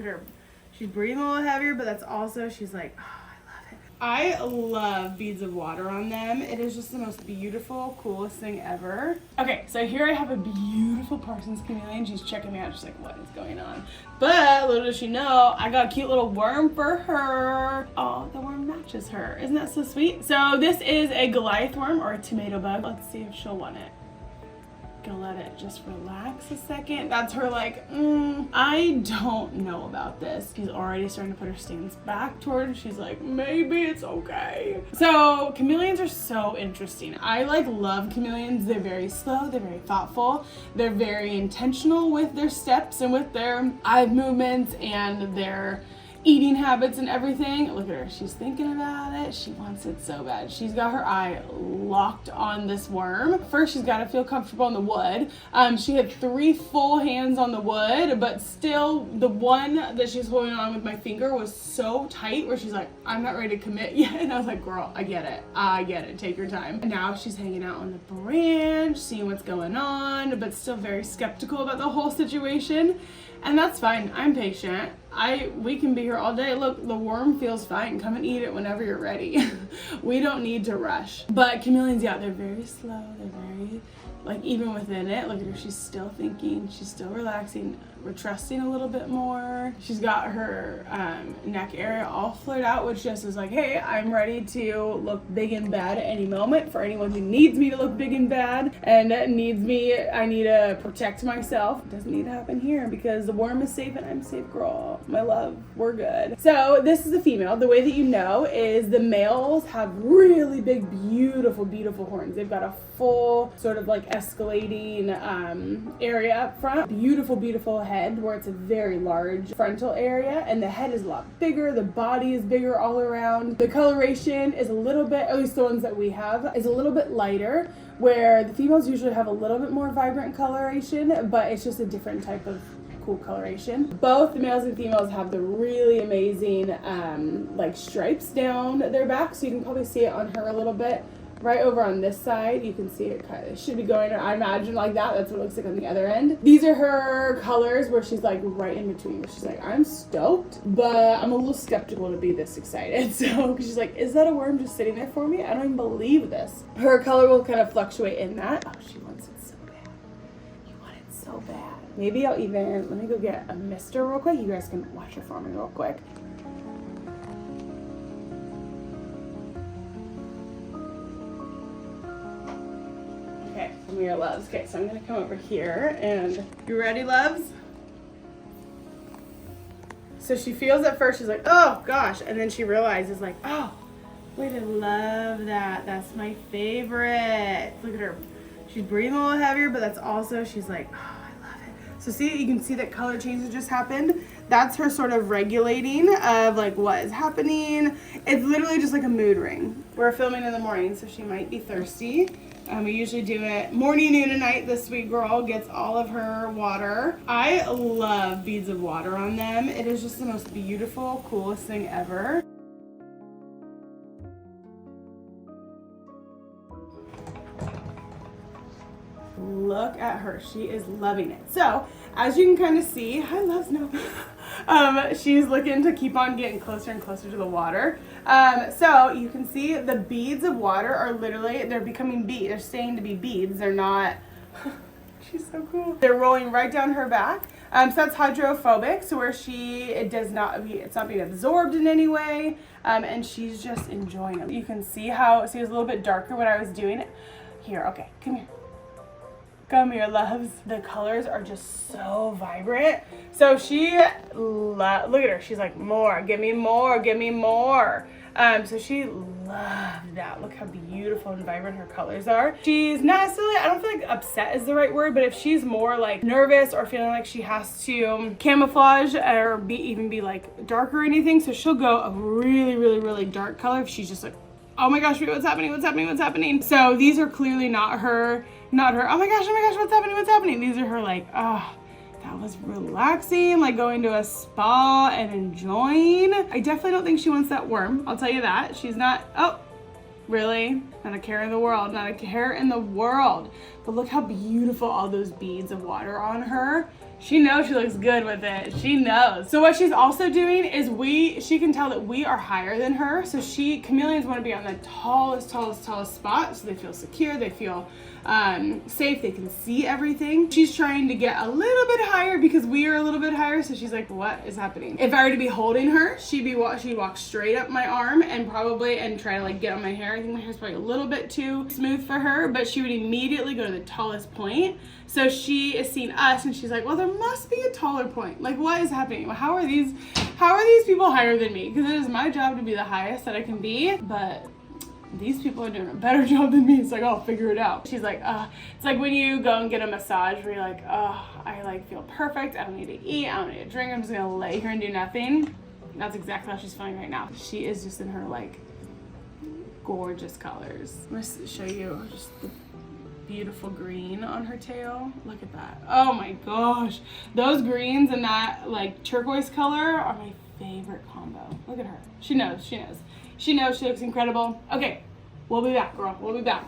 at her. She's breathing a little heavier, but that's also, she's like, oh, I love beads of water on them. It is just the most beautiful, coolest thing ever. Okay, so here I have a beautiful Parsons chameleon. She's checking me out. She's like, what is going on? But little does she know, I got a cute little worm for her. Oh, the worm matches her. Isn't that so sweet? So this is a Goliath worm or a tomato bug. Let's see if she'll want it. Gonna let it just relax a second. That's her like, I don't know about this. She's already starting to put her stance back toward. She's like, maybe it's okay. So chameleons are so interesting. I love chameleons. They're very slow, they're very thoughtful, they're very intentional with their steps and with their eye movements and their eating habits and everything. Look at her, she's thinking about it. She wants it so bad. She's got her eye locked on this worm. First, she's got to feel comfortable in the wood. She had 3 full hands on the wood, but still the one that she's holding on with my finger was so tight where she's like, I'm not ready to commit yet. And I was like, girl, I get it, take your time. And now she's hanging out on the branch, seeing what's going on, but still very skeptical about the whole situation. And that's fine. I'm patient. We can be here all day. Look, the worm feels fine. Come and eat it whenever you're ready. We don't need to rush. But chameleons, yeah, they're very slow. They're very, even within it, look at her. She's still thinking. She's still relaxing. We're trusting a little bit more. She's got her neck area all flared out, which just is like, hey, I'm ready to look big and bad at any moment for anyone who needs me to look big and bad and needs me. I need to protect myself. It doesn't need to happen here because the worm is safe and I'm safe, girl. My love, we're good. So this is a female. The way that you know is the males have really big, beautiful, beautiful horns. They've got a full sort of escalating area up front. Beautiful, beautiful head where it's a very large frontal area, and the head is a lot bigger. The body is bigger all around. The coloration is a little bit, at least the ones that we have, is a little bit lighter, where the females usually have a little bit more vibrant coloration, but it's just a different type of cool coloration. Both the males and females have the really amazing stripes down their back, so you can probably see it on her a little bit. Right over on this side, you can see it should be going, I imagine, like that. That's what it looks like on the other end. These are her colors where she's right in between, where she's like, I'm stoked, but I'm a little skeptical to be this excited. So, because she's like, is that a worm just sitting there for me? I don't even believe this. Her color will kind of fluctuate in that. Oh, she wants it so bad. You want it so bad. Maybe I'll even, let me go get a mister real quick. You guys can watch her for me real quick. Okay, come here, loves. Okay, so I'm gonna come over here and you ready, loves? So she feels at first, she's like, oh gosh, and then she realizes oh, wait, I love that. That's my favorite. Look at her. She's breathing a little heavier, but that's also, she's like, oh, I love it. So see, you can see that color changes just happened. That's her sort of regulating of what is happening. It's literally just like a mood ring. We're filming in the morning, so she might be thirsty. We usually do it morning, noon, and night. This sweet girl gets all of her water. I love beads of water on them. It is just the most beautiful, coolest thing ever. Look at her. She is loving it. So, as you can kind of see, hi, loves, no. She's looking to keep on getting closer and closer to the water. So you can see the beads of water are literally, they're becoming beads. They're staying to be beads. They're not, she's so cool. They're rolling right down her back. So that's hydrophobic, so where it's not being absorbed in any way. And she's just enjoying it. You can see how, it was a little bit darker when I was doing it. Here, okay, come here. Come here, loves. The colors are just so vibrant. So look at her. She's like, more, give me more, give me more. So she loved that. Look how beautiful and vibrant her colors are. She's not necessarily, I don't feel like upset is the right word, but if she's more nervous or feeling like she has to camouflage or even be dark or anything, so she'll go a really, really, really dark color if she's just like, oh my gosh, what's happening, what's happening, what's happening? So these are clearly not her, oh my gosh, what's happening, what's happening? These are her oh, that was relaxing, going to a spa and enjoying. I definitely don't think she wants that worm, I'll tell you that. She's not, oh, really? Not a care in the world, not a care in the world. But look how beautiful all those beads of water on her. She knows she looks good with it. She knows. So what she's also doing is she can tell that we are higher than her. So chameleons want to be on the tallest spot, so they feel secure, they feel safe, they can see everything. She's trying to get a little bit higher because we are a little bit higher, so she's like, what is happening? If I were to be holding her, she'd walk straight up my arm and try to like get on my hair. I think my hair's probably a little bit too smooth for her, but she would immediately go to the tallest point. So she is seeing us and she's like, well, there must be a taller point. Like, what is happening? How are these people higher than me? Because it is my job to be the highest that I can be, but these people are doing a better job than me. It's like, I'll figure it out. She's like, it's like when you go and get a massage where you're like, I like feel perfect. I don't need to eat. I don't need to drink. I'm just gonna lay here and do nothing. That's exactly how she's feeling right now. She is just in her like gorgeous colors. I'm gonna show you just the beautiful green on her tail. Look at that. Oh my gosh. Those greens and that like turquoise color are my favorite combo. Look at her. She knows. She knows. She knows she looks incredible. Okay, we'll be back, girl. We'll be back.